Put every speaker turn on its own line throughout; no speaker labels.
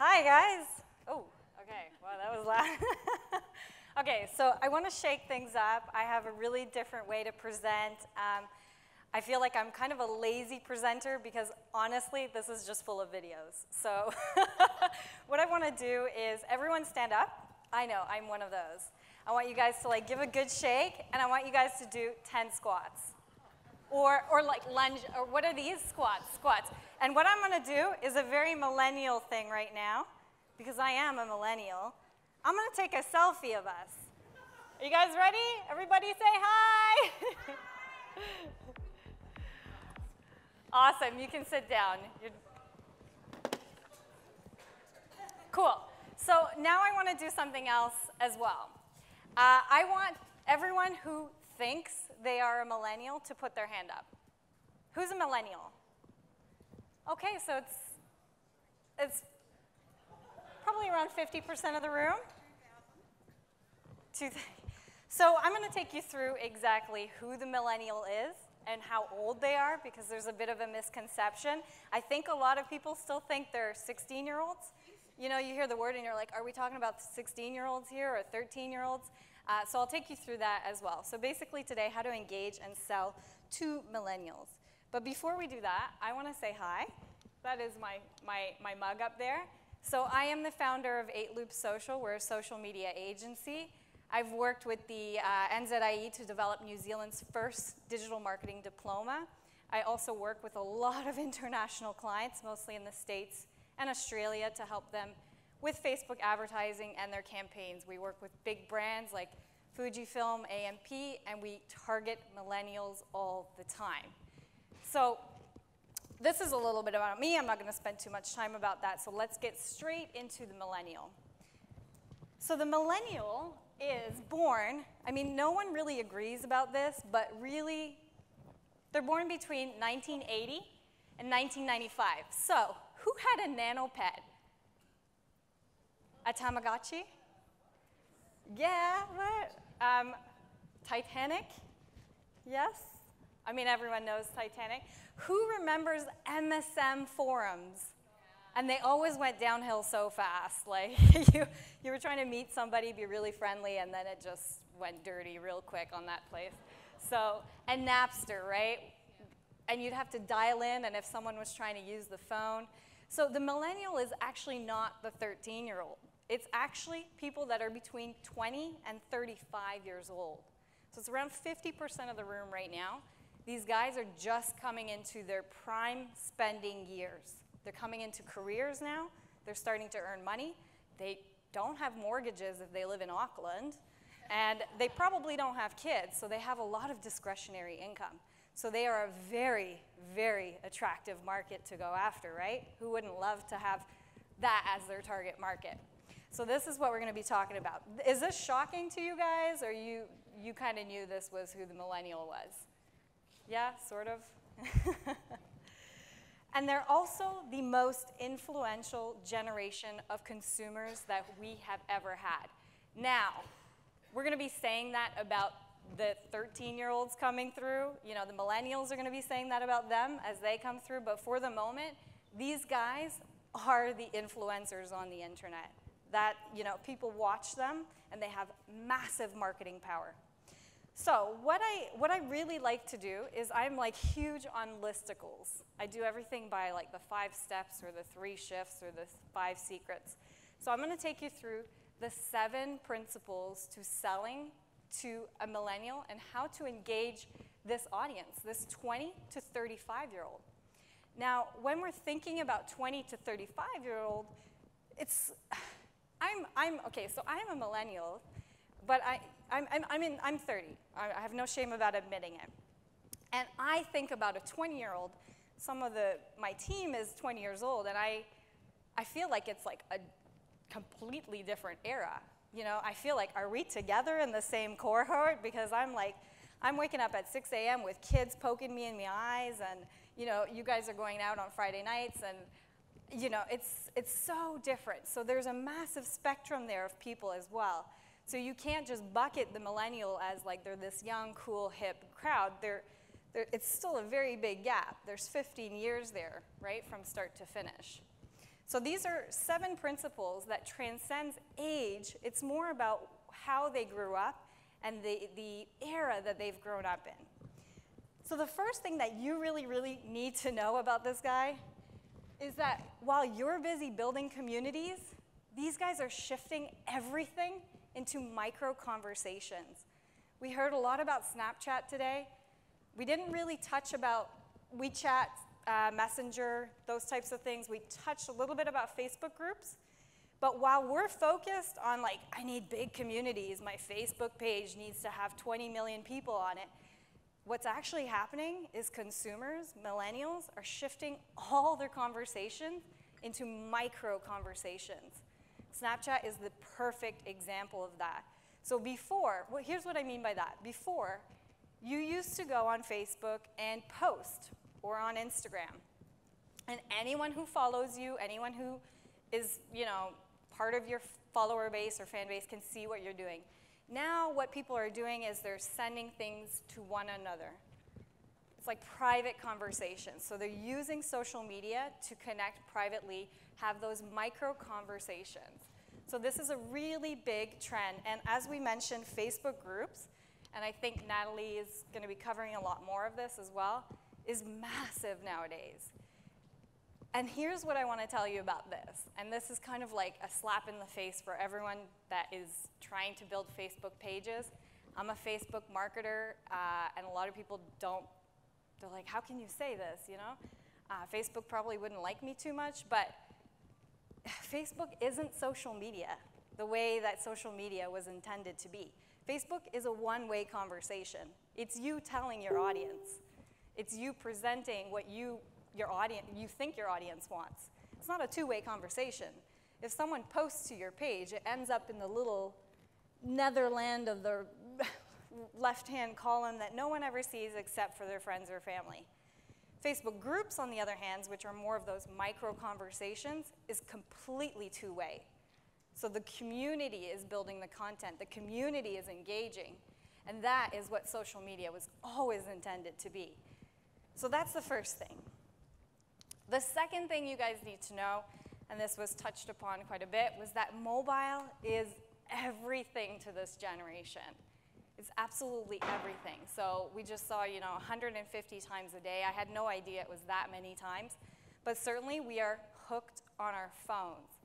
Hi, guys. Oh, okay. Wow, that was loud. Okay, so I want to shake things up. I have a really different way to present. I feel like I'm kind of a lazy presenter because, honestly, this is just full of videos. So what I want to do is everyone stand up. I know, I'm one of those. I want you guys to give a good shake, and I want you guys to do 10 squats. Or like lunge, or what are these? Squats. And what I'm going to do is a very millennial thing right now, because I am a millennial. I'm going to take a selfie of us. Are you guys ready? Everybody say hi. Awesome, you can sit down. Cool. So now I want to do something else as well. I want everyone who thinks they are a millennial to put their hand up. Who's a millennial? Okay, so it's probably around 50% of the room. So I'm going to take you through exactly who the millennial is and how old they are, because there's a bit of a misconception. I think a lot of people still think they're 16-year-olds. You know, you hear the word and you're like, are we talking about 16-year-olds here or 13-year-olds? So I'll take you through that as well. So basically today, how to engage and sell to millennials. But before we do that, I want to say hi. That is my mug up there. So I am the founder of 8 Loop Social. We're a social media agency. I've worked with the NZIE to develop New Zealand's first digital marketing diploma. I also work with a lot of international clients, mostly in the States and Australia, to help them with Facebook advertising and their campaigns. We work with big brands like Fujifilm, AMP, and we target millennials all the time. So this is a little bit about me. I'm not going to spend too much time about that, so let's get straight into the millennial. So the millennial is born, I mean, no one really agrees about this, but really, they're born between 1980 and 1995. So who had a nanopet? A Tamagotchi? Yeah, what? Titanic? Yes? I mean, everyone knows Titanic. Who remembers MSM forums? And they always went downhill so fast. Like, you were trying to meet somebody, be really friendly, and then it just went dirty real quick on that place. So, and Napster, right? And you'd have to dial in, and if someone was trying to use the phone. So the millennial is actually not the 13-year-old. It's actually people that are between 20 and 35 years old. So it's around 50% of the room right now. These guys are just coming into their prime spending years. They're coming into careers now. They're starting to earn money. They don't have mortgages if they live in Auckland. And they probably don't have kids, so they have a lot of discretionary income. So they are a very, very attractive market to go after, right? Who wouldn't love to have that as their target market? So this is what we're going to be talking about. Is this shocking to you guys, or you kind of knew this was who the millennial was? Yeah, sort of? And they're also the most influential generation of consumers that we have ever had. Now, we're going to be saying that about the 13-year-olds coming through. You know, the millennials are going to be saying that about them as they come through. But for the moment, these guys are the influencers on the internet. That, you know, people watch them, and they have massive marketing power. So what I really like to do is I'm like huge on listicles. I do everything by like the 5 steps or the 3 shifts or the 5 secrets. So I'm going to take you through the 7 principles to selling to a millennial and how to engage this audience, this 20 to 35-year-old. Now, when we're thinking about 20 to 35-year-old, okay, so I'm a millennial, but I'm 30. I have no shame about admitting it. And I think about a 20-year-old. My team is 20 years old, and I feel like it's like a completely different era. You know, I feel like, are we together in the same cohort? Because I'm waking up at 6 a.m. with kids poking me in the eyes, and you know, you guys are going out on Friday nights, and you know, it's so different. So there's a massive spectrum there of people as well. So you can't just bucket the millennial as like they're this young, cool, hip crowd. It's still a very big gap. There's 15 years there, right, from start to finish. So these are 7 principles that transcends age. It's more about how they grew up and the era that they've grown up in. So the first thing that you really, really need to know about this guy is that while you're busy building communities, these guys are shifting everything into micro conversations. We heard a lot about Snapchat today. We didn't really touch about WeChat, Messenger, those types of things. We touched a little bit about Facebook groups. But while we're focused on like, I need big communities, my Facebook page needs to have 20 million people on it, what's actually happening is consumers, millennials, are shifting all their conversations into micro conversations. Snapchat is the perfect example of that. So before, well, here's what I mean by that. Before, you used to go on Facebook and post, or on Instagram. And anyone who follows you, anyone who is, part of your follower base or fan base can see what you're doing. Now what people are doing is they're sending things to one another. It's like private conversations. So they're using social media to connect privately, have those micro conversations. So this is a really big trend. And as we mentioned, Facebook groups, and I think Natalie is going to be covering a lot more of this as well, is massive nowadays. And here's what I want to tell you about this. And this is kind of like a slap in the face for everyone that is trying to build Facebook pages. I'm a Facebook marketer, and a lot of people don't, they're like, how can you say this, Facebook probably wouldn't like me too much, but Facebook isn't social media the way that social media was intended to be. Facebook is a one-way conversation. It's you telling your audience. It's you presenting what you think your audience wants. It's not a two-way conversation. If someone posts to your page, it ends up in the little netherland of the left-hand column that no one ever sees except for their friends or family. Facebook groups, on the other hand, which are more of those micro conversations, is completely two-way. So the community is building the content. The community is engaging. And that is what social media was always intended to be. So that's the first thing. The second thing you guys need to know, and this was touched upon quite a bit, was that mobile is everything to this generation. It's absolutely everything. So we just saw, 150 times a day. I had no idea it was that many times. But certainly we are hooked on our phones.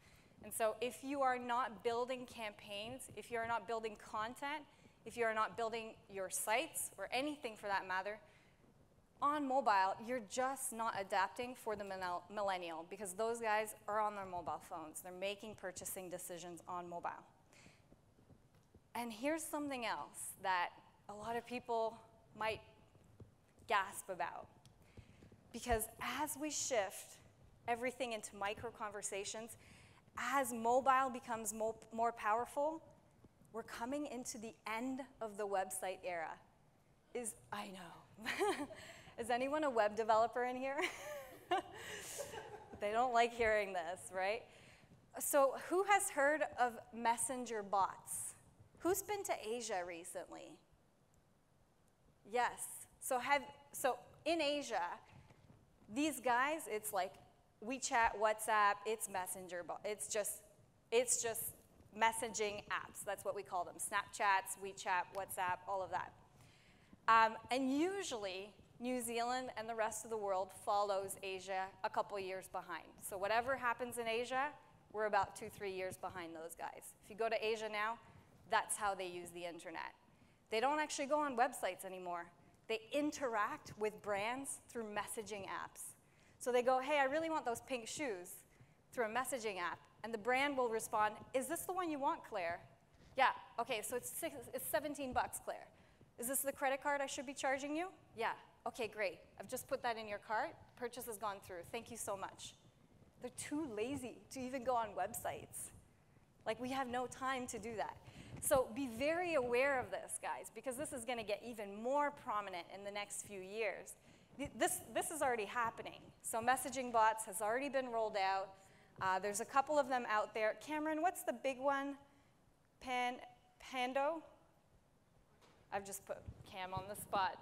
And so if you are not building campaigns, if you are not building content, if you are not building your sites, or anything for that matter, on mobile, you're just not adapting for the millennial, because those guys are on their mobile phones. They're making purchasing decisions on mobile. And here's something else that a lot of people might gasp about. Because as we shift everything into micro conversations, as mobile becomes more powerful, we're coming into the end of the website era. I know. Is anyone a web developer in here? They don't like hearing this, right? So who has heard of messenger bots? Who's been to Asia recently? Yes. So in Asia, these guys, it's like WeChat, WhatsApp, it's messenger bot. It's just messaging apps. That's what we call them. Snapchats, WeChat, WhatsApp, all of that. And usually, New Zealand and the rest of the world follows Asia a couple years behind. So whatever happens in Asia, we're about 2-3 years behind those guys. If you go to Asia now, that's how they use the internet. They don't actually go on websites anymore. They interact with brands through messaging apps. So they go, hey, I really want those pink shoes, through a messaging app. And the brand will respond, is this the one you want, Claire? Yeah, okay, so it's $17, Claire. Is this the credit card I should be charging you? Yeah. Okay, great. I've just put that in your cart. Purchase has gone through. Thank you so much. They're too lazy to even go on websites. Like, we have no time to do that. So be very aware of this, guys, because this is going to get even more prominent in the next few years. This is already happening. So messaging bots has already been rolled out. There's a couple of them out there. Cameron, what's the big one? Pando? I've just put Cam on the spot.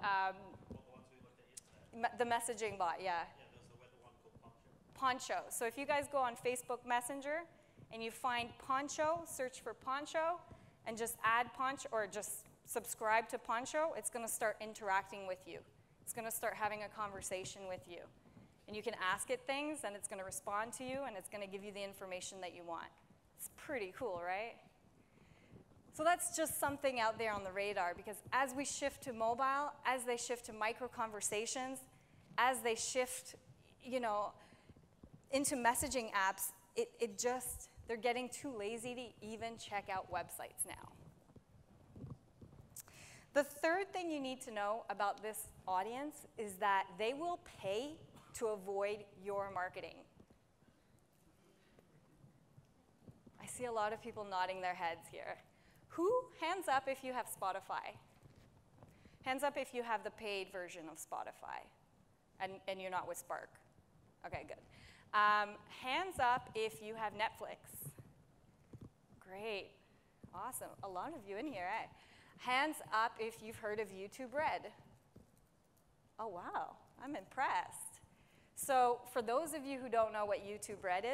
The messaging bot, yeah.
Yeah, there's the one called Puncher.
Poncho. So if you guys go on Facebook Messenger and you find Poncho, search for Poncho, and just add Poncho, or just subscribe to Poncho, it's going to start interacting with you. It's going to start having a conversation with you. And you can ask it things, and it's going to respond to you, and it's going to give you the information that you want. It's pretty cool, right? So that's just something out there on the radar, because as we shift to mobile, as they shift to micro conversations, as they shift, you know, into messaging apps, they're getting too lazy to even check out websites now. The third thing you need to know about this audience is that they will pay to avoid your marketing. I see a lot of people nodding their heads here. Hands up if you have Spotify? Hands up if you have the paid version of Spotify and you're not with Spark. Okay, good. Hands up if you have Netflix. Great, awesome. A lot of you in here, eh? Hands up if you've heard of YouTube Red. Oh, wow, I'm impressed. So for those of you who don't know what YouTube Red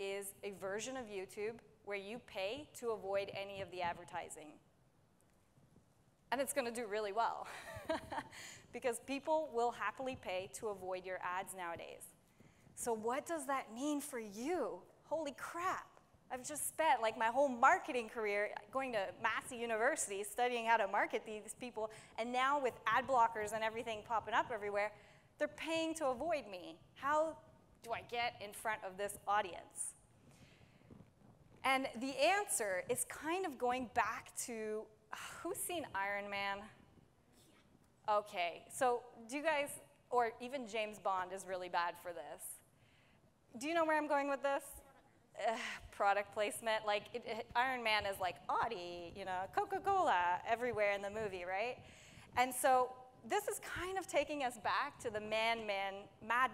is a version of YouTube where you pay to avoid any of the advertising. And it's going to do really well because people will happily pay to avoid your ads nowadays. So what does that mean for you? Holy crap. I've just spent like my whole marketing career going to Massey University studying how to market these people, and now with ad blockers and everything popping up everywhere, they're paying to avoid me. How do I get in front of this audience? And the answer is kind of going back to, who's seen Iron Man? Okay, so do you guys, or even James Bond is really bad for this. Do you know where I'm going with this? Product placement, like Iron Man is like Audi, you know, Coca-Cola everywhere in the movie, right? And so this is kind of taking us back to the Mad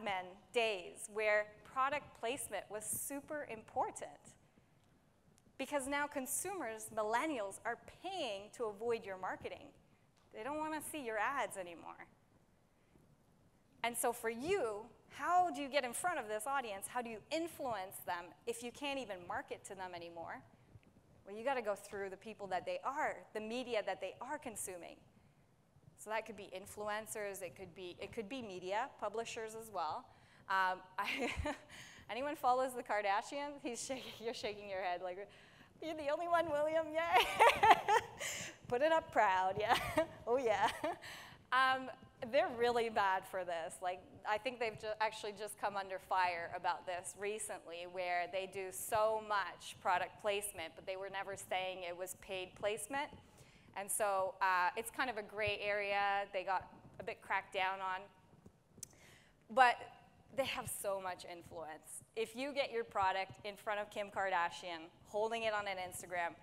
Men days where product placement was super important. Because now consumers, millennials, are paying to avoid your marketing. They don't want to see your ads anymore. And so for you, how do you get in front of this audience? How do you influence them if you can't even market to them anymore? Well, you got to go through the people that they are, the media that they are consuming. So that could be influencers, it could be media, publishers as well. Anyone follows the Kardashians? You're shaking your head like, you're the only one, William, yay. Put it up proud, yeah. Oh yeah. They're really bad for this. Like, I think they've actually just come under fire about this recently, where they do so much product placement, but they were never saying it was paid placement. And so it's kind of a gray area. They got a bit cracked down on. But they have so much influence. If you get your product in front of Kim Kardashian, holding it on an Instagram,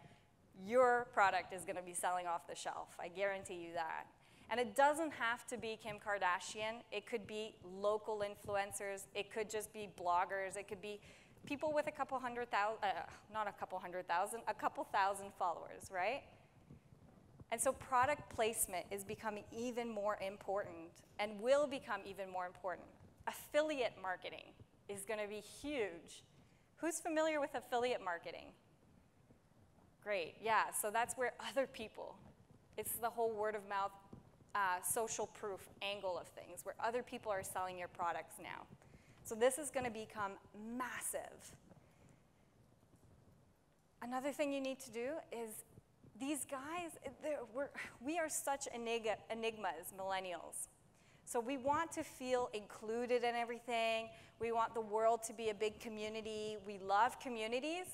your product is going to be selling off the shelf. I guarantee you that. And it doesn't have to be Kim Kardashian. It could be local influencers. It could just be bloggers. It could be people with a couple thousand followers, right? And so product placement is becoming even more important and will become even more important. Affiliate marketing is going to be huge. Who's familiar with affiliate marketing? Great, yeah, so that's where other people, it's the whole word of mouth, social proof angle of things, where other people are selling your products now. So this is going to become massive. Another thing you need to do is, these guys, we are such enigmas, millennials. So we want to feel included in everything. We want the world to be a big community. We love communities,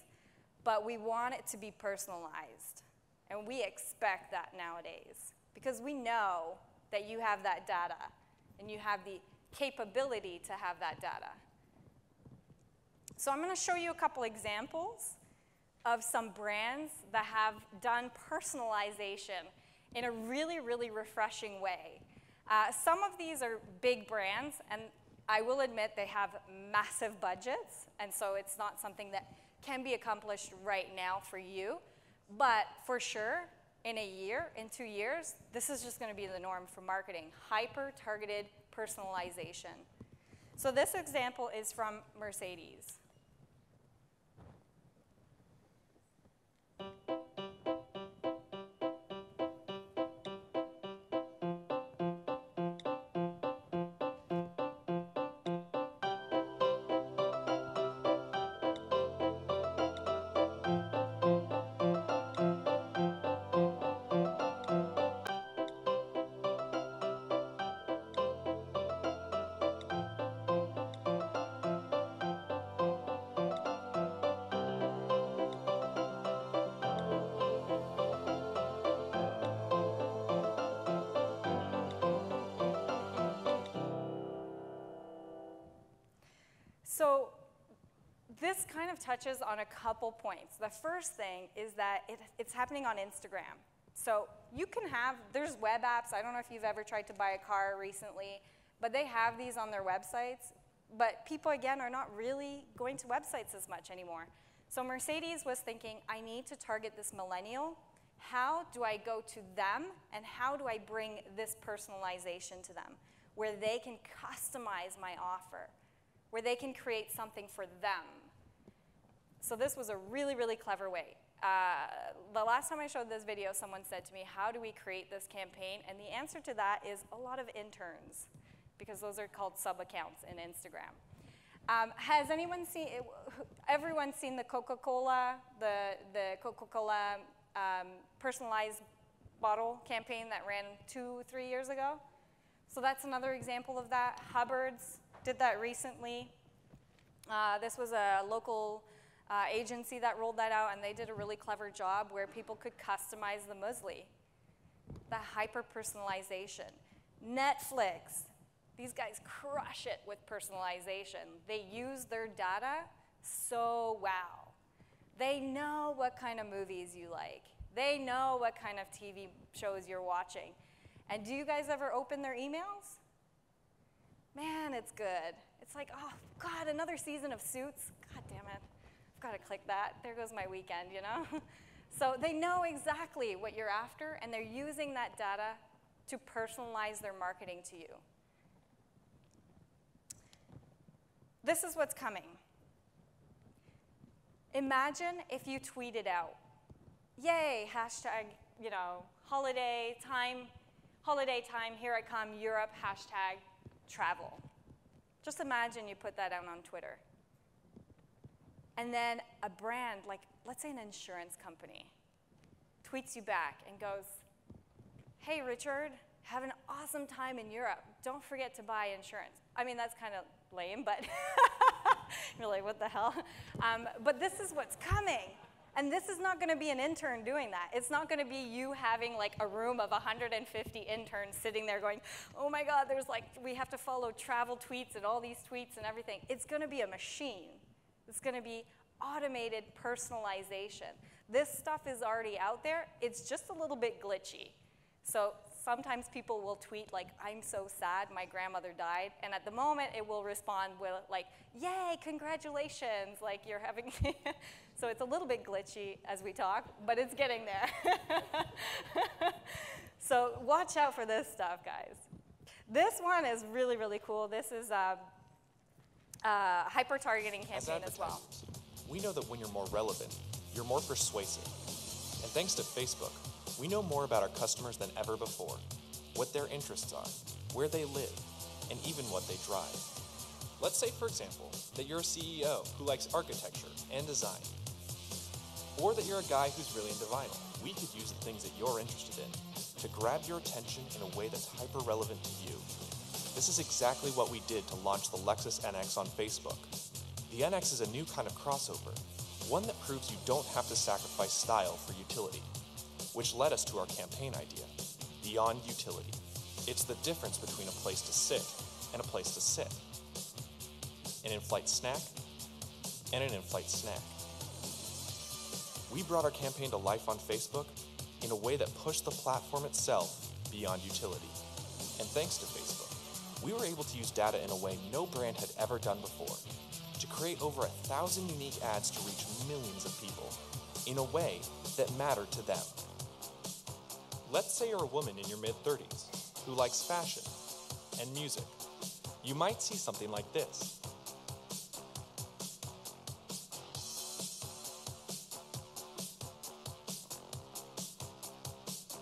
but we want it to be personalized. And we expect that nowadays, because we know that you have that data and you have the capability to have that data. So I'm going to show you a couple examples of some brands that have done personalization in a really, really refreshing way. Some of these are big brands, and I will admit they have massive budgets, and so it's not something that can be accomplished right now for you. But for sure, in a year, in 2 years, this is just going to be the norm for marketing. Hyper-targeted personalization. So this example is from Mercedes. So this kind of touches on a couple points. The first thing is that it's happening on Instagram. So you can have, there's web apps. I don't know if you've ever tried to buy a car recently, but they have these on their websites. But people, again, are not really going to websites as much anymore. So Mercedes was thinking, I need to target this millennial. How do I go to them, and how do I bring this personalization to them, where they can customize my offer, where they can create something for them? So this was a really, really clever way. The last time I showed this video, someone said to me, how do we create this campaign? And the answer to that is a lot of interns, because those are called sub-accounts in Instagram. Has anyone seen, everyone's seen the Coca-Cola, the Coca-Cola personalized bottle campaign that ran 2-3 years ago? So that's another example of that. Hubbard's did that recently. This was a local agency that rolled that out, and they did a really clever job where people could customize the muesli. The hyper-personalization. Netflix, these guys crush it with personalization. They use their data so wow. They know what kind of movies you like. They know what kind of TV shows you're watching. And do you guys ever open their emails? Man, it's good. It's like, oh, God, another season of Suits. God damn it. I've got to click that. There goes my weekend, you know? So they know exactly what you're after, and they're using that data to personalize their marketing to you. This is what's coming. Imagine if you tweeted out, yay, hashtag, you know, holiday time, here I come, Europe, hashtag travel. Just imagine you put that out on Twitter. And then a brand, like let's say an insurance company, tweets you back and goes, hey Richard, have an awesome time in Europe. Don't forget to buy insurance. I mean, that's kind of lame, but you're like, what the hell? But this is what's coming. And this is not going to be an intern doing that. It's not going to be you having like a room of 150 interns sitting there going, oh my God, there's like, we have to follow travel tweets and all these tweets and everything. It's going to be a machine. It's going to be automated personalization. This stuff is already out there. It's just a little bit glitchy. So sometimes people will tweet like, I'm so sad, my grandmother died. And at the moment, it will respond with like, yay, congratulations, like you're having, so it's a little bit glitchy as we talk, but it's getting there. So watch out for this stuff, guys. This one is really, really cool. This is a hyper-targeting campaign as well.
We know that when you're more relevant, you're more persuasive. And thanks to Facebook, we know more about our customers than ever before, what their interests are, where they live, and even what they drive. Let's say, for example, that you're a CEO who likes architecture and design, or that you're a guy who's really into vinyl. We could use the things that you're interested in to grab your attention in a way that's hyper-relevant to you. This is exactly what we did to launch the Lexus NX on Facebook. The NX is a new kind of crossover, one that proves you don't have to sacrifice style for utility, which led us to our campaign idea, Beyond Utility. It's the difference between a place to sit and a place to sit, an in-flight snack and an in-flight snack. We brought our campaign to life on Facebook in a way that pushed the platform itself beyond utility. And thanks to Facebook, we were able to use data in a way no brand had ever done before, to create over 1,000 unique ads to reach millions of people in a way that mattered to them. Let's say you're a woman in your mid-30s who likes fashion and music. You might see something like this.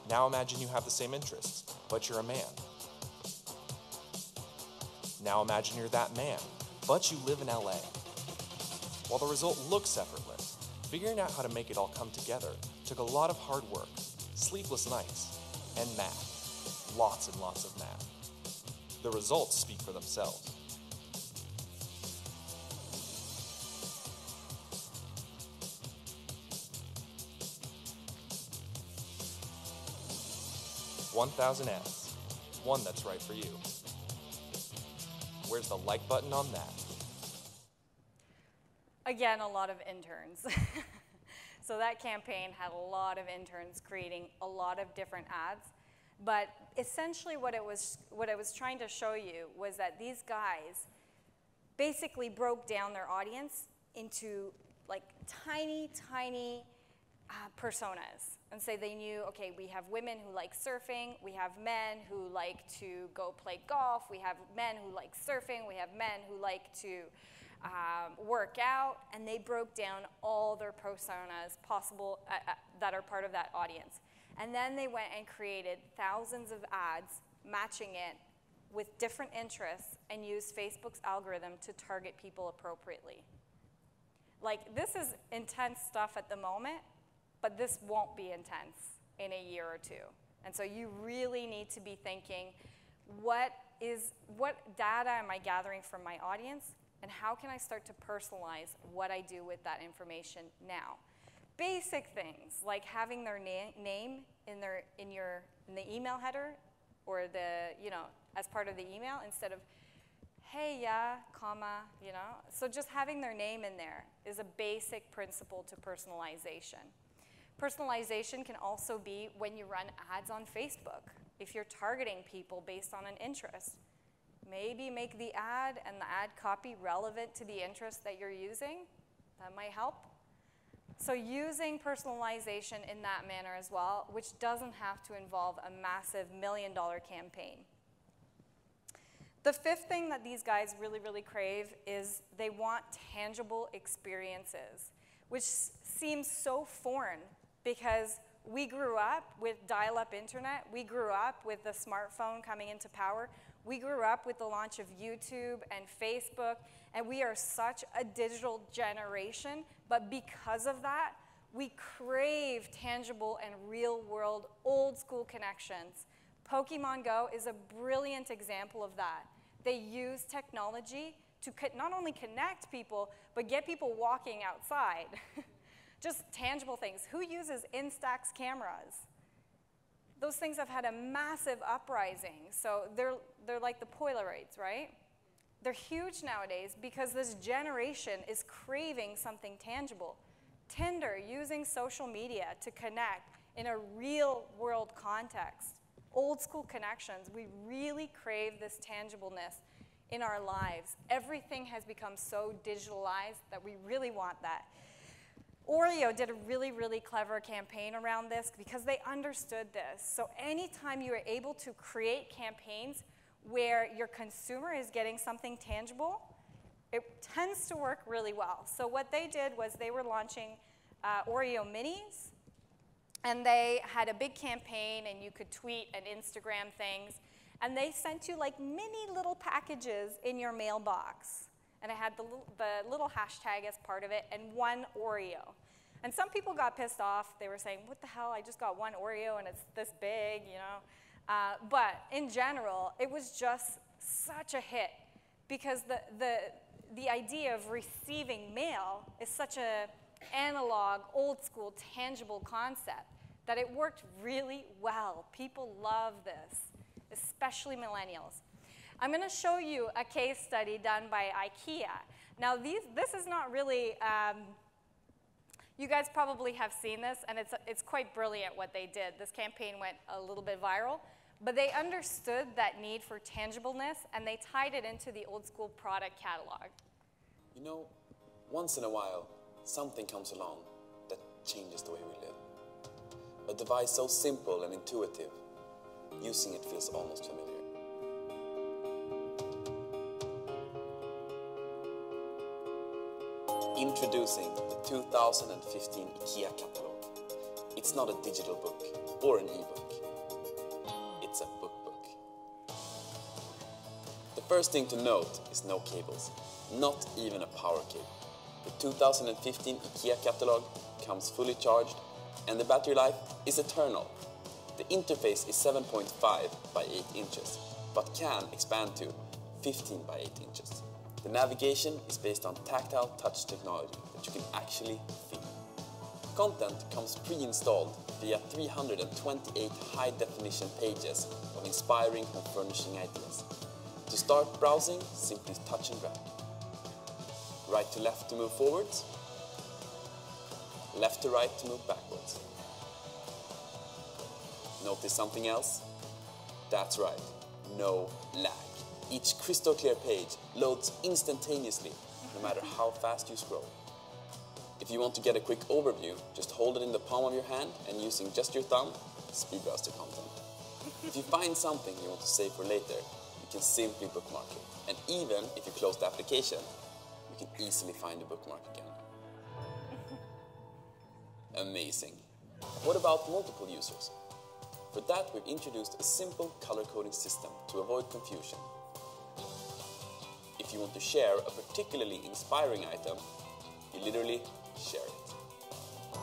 Now imagine you have the same interests, but you're a man. Now imagine you're that man, but you live in LA. While the result looks effortless, figuring out how to make it all come together took a lot of hard work, sleepless nights, and math. Lots and lots of math. The results speak for themselves. $1,000 ads, one that's right for you. Where's the like button on that?
Again, a lot of interns. So that campaign had a lot of interns creating a lot of different ads. But essentially what it was trying to show you was that these guys basically broke down their audience into like tiny, tiny personas. And say they knew, okay, we have women who like surfing, we have men who like to go play golf, we have men who like surfing, we have men who like to work out, and they broke down all their personas possible that are part of that audience. And then they went and created thousands of ads matching it with different interests and used Facebook's algorithm to target people appropriately. Like, this is intense stuff at the moment, but this won't be intense in a year or two. And so you really need to be thinking, what data am I gathering from my audience, and how can I start to personalize what I do with that information now? Basic things like having their name in the email header, or as part of the email, instead of hey, yeah, comma, So just having their name in there is a basic principle to personalization. Personalization can also be when you run ads on Facebook. If you're targeting people based on an interest, maybe make the ad and the ad copy relevant to the interest that you're using. That might help. So using personalization in that manner as well, which doesn't have to involve a massive $1 million campaign. The fifth thing that these guys really, really crave is they want tangible experiences, which seems so foreign because we grew up with dial-up internet. We grew up with the smartphone coming into power. We grew up with the launch of YouTube and Facebook, and we are such a digital generation, but because of that, we crave tangible and real-world, old-school connections. Pokemon Go is a brilliant example of that. They use technology to not only connect people, but get people walking outside. Just tangible things. Who uses Instax cameras? Those things have had a massive uprising. So they're like the Polaroids, right? They're huge nowadays because this generation is craving something tangible. Tinder, using social media to connect in a real world context. Old school connections, we really crave this tangibleness in our lives. Everything has become so digitalized that we really want that. Oreo did a really, really clever campaign around this because they understood this. So anytime you are able to create campaigns where your consumer is getting something tangible, it tends to work really well. So what they did was they were launching Oreo Minis, and they had a big campaign, and you could tweet and Instagram things, and they sent you like mini little packages in your mailbox. And it had the little hashtag as part of it, and one Oreo. And some people got pissed off. They were saying, what the hell, I just got one Oreo and it's this big, But in general, it was just such a hit because the idea of receiving mail is such an analog, old school, tangible concept that it worked really well. People love this, especially millennials. I'm going to show you a case study done by IKEA. Now, this is not really, you guys probably have seen this, and it's quite brilliant what they did. This campaign went a little bit viral, but they understood that need for tangibleness, and they tied it into the old school product catalog.
You know, once in a while, something comes along that changes the way we live. A device so simple and intuitive, using it feels almost familiar. Introducing the 2015 IKEA catalog. It's not a digital book or an e-book. It's a book. The first thing to note is no cables, not even a power cable. The 2015 IKEA catalog comes fully charged and the battery life is eternal. The interface is 7.5 by 8 inches, but can expand to 15 by 8 inches. The navigation is based on tactile touch technology that you can actually feel. Content comes pre-installed via 328 high-definition pages of inspiring and furnishing ideas. To start browsing, simply touch and drag. Right to left to move forwards, left to right to move backwards. Notice something else? That's right, no lag. Each crystal clear page loads instantaneously, no matter how fast you scroll. If you want to get a quick overview, just hold it in the palm of your hand and using just your thumb, speed browse the content. If you find something you want to save for later, you can simply bookmark it. And even if you close the application, you can easily find the bookmark again. Amazing. What about multiple users? For that, we've introduced a simple color coding system to avoid confusion. If you want to share a particularly inspiring item, you literally share it.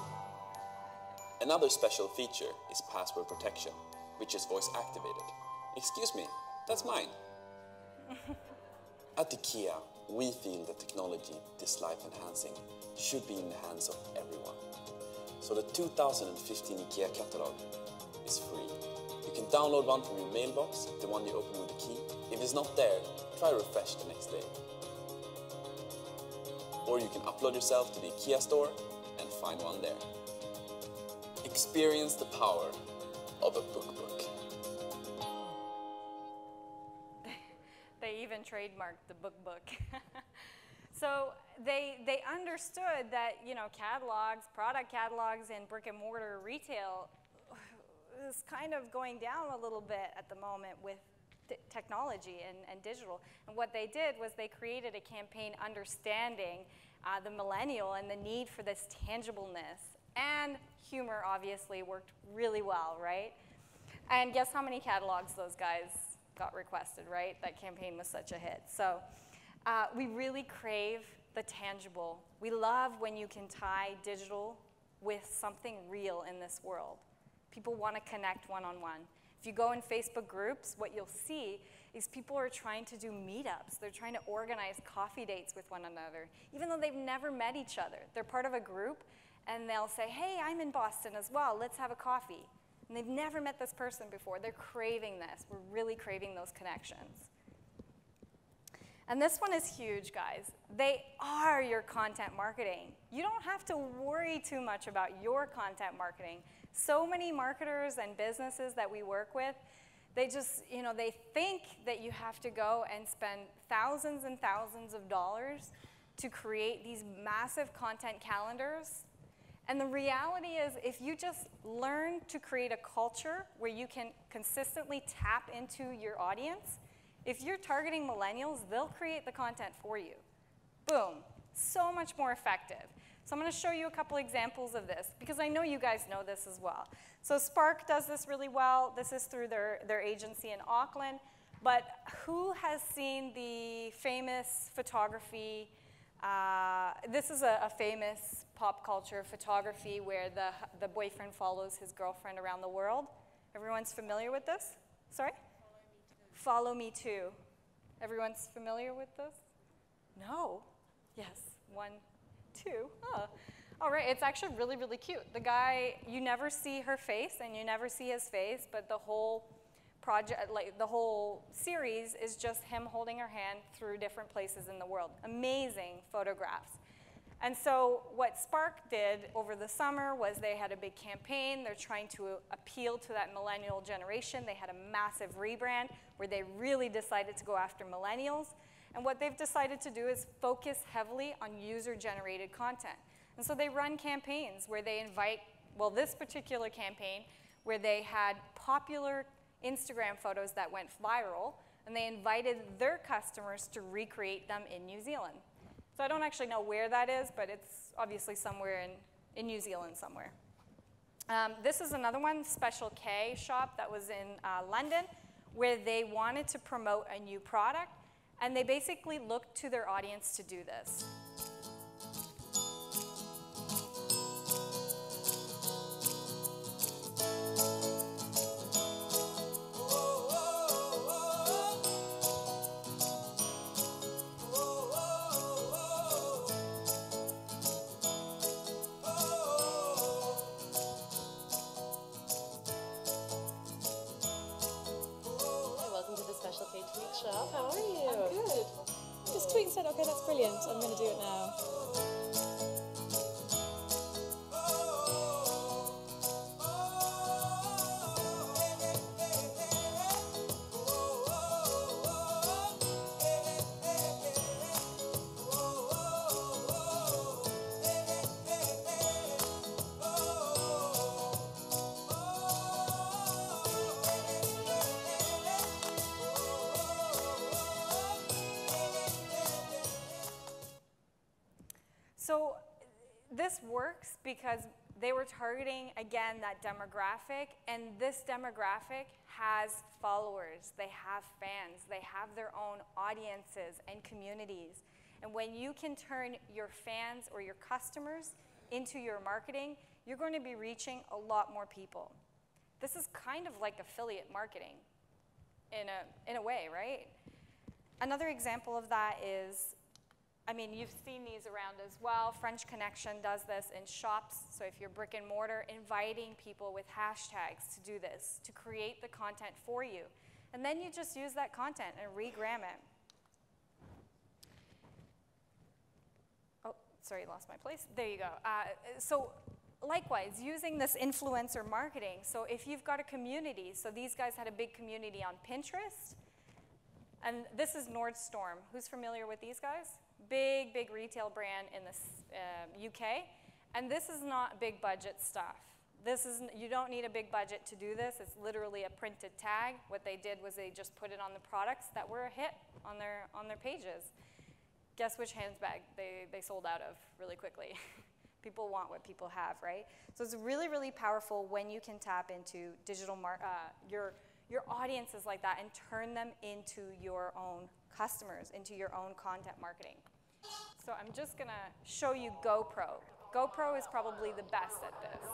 Another special feature is password protection, which is voice activated. Excuse me, that's mine. At IKEA, we feel that technology this life enhancing should be in the hands of everyone. So the 2015 IKEA catalog is free. You can download one from your mailbox, the one you open with a key. If it's not there, try refresh the next day. Or you can upload yourself to the IKEA store and find one there. Experience the power of a book.
They even trademarked the book. So they understood that, you know, catalogs, product catalogs in brick and mortar retail is kind of going down a little bit at the moment with technology and digital. And what they did was they created a campaign understanding the millennial and the need for this tangibleness. And humor obviously worked really well, right? And guess how many catalogs those guys got requested, right? That campaign was such a hit. So we really crave the tangible. We love when you can tie digital with something real in this world. People want to connect one-on-one. If you go in Facebook groups, what you'll see is people are trying to do meetups. They're trying to organize coffee dates with one another, even though they've never met each other. They're part of a group, and they'll say, hey, I'm in Boston as well. Let's have a coffee. And they've never met this person before. They're craving this. We're really craving those connections. And this one is huge, guys. They are your content marketing. You don't have to worry too much about your content marketing. So many marketers and businesses that we work with, they just, you know, they think that you have to go and spend thousands and thousands of dollars to create these massive content calendars. And the reality is, if you just learn to create a culture where you can consistently tap into your audience, if you're targeting millennials, they'll create the content for you. Boom. So much more effective. So I'm going to show you a couple examples of this, because I know you guys know this as well. So Spark does this really well. This is through their agency in Auckland. But who has seen the famous photography? This is a famous pop culture photography where the boyfriend follows his girlfriend around the world. Everyone's familiar with this? Sorry? Follow Me Too. Everyone's familiar with this? No? Yes. 1, 2. Oh. All right, it's actually really, really cute. The guy, you never see her face and you never see his face, but the whole project, like the whole series is just him holding her hand through different places in the world. Amazing photographs. And so what Spark did over the summer was they had a big campaign. They're trying to appeal to that millennial generation. They had a massive rebrand where they really decided to go after millennials. And what they've decided to do is focus heavily on user-generated content. And so they run campaigns where they invite, well, this particular campaign, where they had popular Instagram photos that went viral, and they invited their customers to recreate them in New Zealand. So I don't actually know where that is, but it's obviously somewhere in New Zealand somewhere. This is another one, Special K shop that was in London, where they wanted to promote a new product, and they basically looked to their audience to do this.
Shop. How are you?
I'm good. Just tweet and said, okay, that's brilliant. I'm going to do it now.
So this works because they were targeting, again, that demographic, and this demographic has followers, they have fans, they have their own audiences and communities. And when you can turn your fans or your customers into your marketing, you're going to be reaching a lot more people. This is kind of like affiliate marketing in a way, right? Another example of that is, I mean, you've seen these around as well. French Connection does this in shops. So if you're brick and mortar, inviting people with hashtags to do this, to create the content for you. And then you just use that content and regram it. Oh, sorry, lost my place. There you go. So likewise, using this influencer marketing. So if you've got a community, so these guys had a big community on Pinterest. And this is Nordstorm. Who's familiar with these guys? Big, big retail brand in the UK. And this is not big budget stuff. You don't need a big budget to do this. It's literally a printed tag. What they did was they just put it on the products that were a hit on their pages. Guess which handbag they sold out of really quickly. People want what people have, right? So it's really, really powerful when you can tap into digital your audiences like that and turn them into your own customers, into your own content marketing. So I'm just gonna show you GoPro. GoPro is probably the best at this.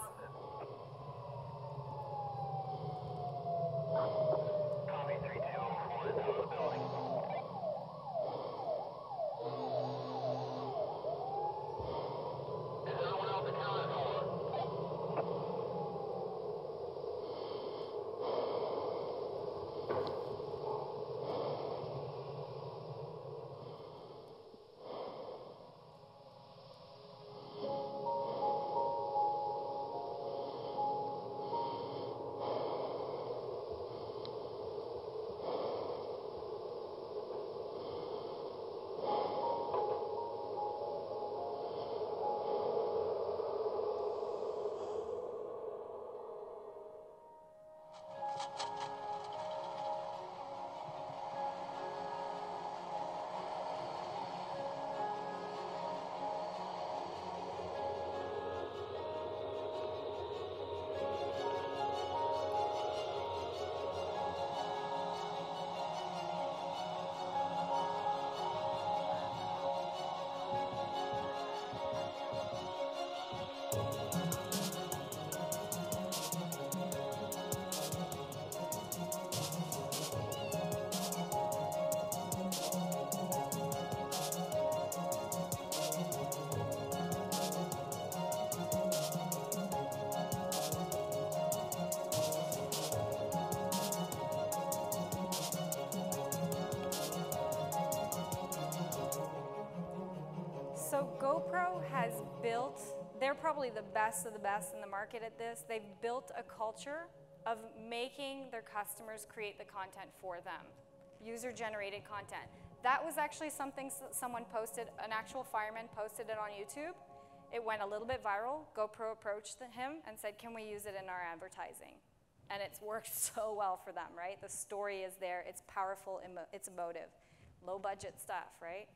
Copy 3201 out of the building. Is everyone else accounted for?
So GoPro has built, they're probably the best of the best in the market at this. They've built a culture of making their customers create the content for them, user-generated content. That was actually something someone posted, an actual fireman posted it on YouTube. It went a little bit viral. GoPro approached him and said, can we use it in our advertising? And it's worked so well for them, right? The story is there, it's powerful, it's emotive. Low budget stuff, right?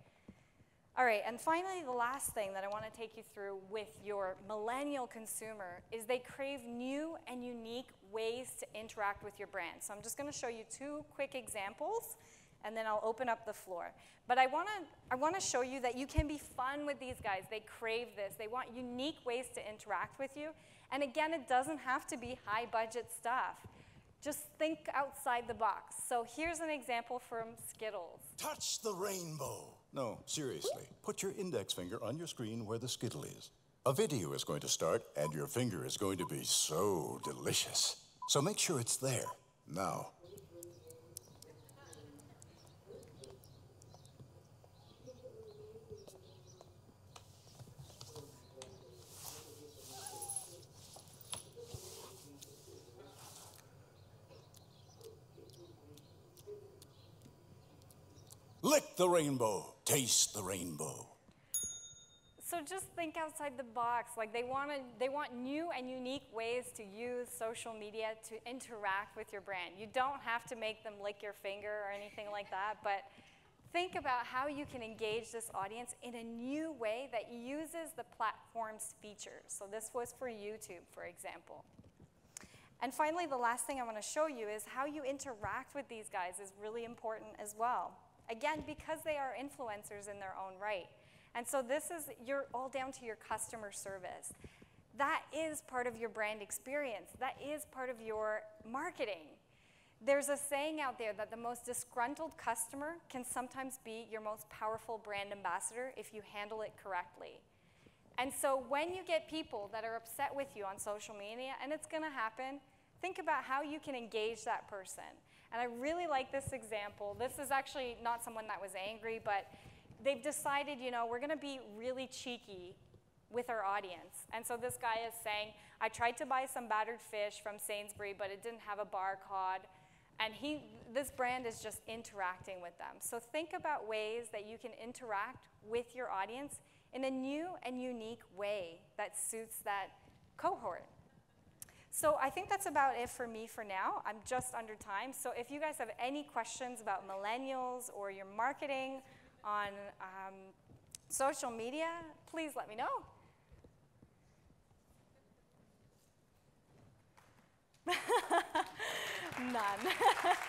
All right, and finally, the last thing that I want to take you through with your millennial consumer is they crave new and unique ways to interact with your brand. So I'm just going to show you two quick examples, and then I'll open up the floor. But I want to show you that you can be fun with these guys. They crave this. They want unique ways to interact with you. And again, it doesn't have to be high-budget stuff. Just think outside the box. So here's an example from Skittles.
Touch the rainbow. No, seriously. Put your index finger on your screen where the Skittle is. A video is going to start, and your finger is going to be so delicious. So make sure it's there, now. Lick the rainbow, taste the rainbow.
So just think outside the box. Like they want new and unique ways to use social media to interact with your brand. You don't have to make them lick your finger or anything like that, but think about how you can engage this audience in a new way that uses the platform's features. So this was for YouTube, for example. And finally, the last thing I want to show you is how you interact with these guys is really important as well. Again, because they are influencers in their own right. And so this is all down to your customer service. That is part of your brand experience. That is part of your marketing. There's a saying out there that the most disgruntled customer can sometimes be your most powerful brand ambassador if you handle it correctly. And so when you get people that are upset with you on social media, and it's going to happen, think about how you can engage that person. And I really like this example. This is actually not someone that was angry, but they've decided, you know, we're going to be really cheeky with our audience. And so this guy is saying, I tried to buy some battered fish from Sainsbury, but it didn't have a barcode. And this brand is just interacting with them. So think about ways that you can interact with your audience in a new and unique way that suits that cohort. So I think that's about it for me for now. I'm just under time. So if you guys have any questions about millennials or your marketing on social media, please let me know. None.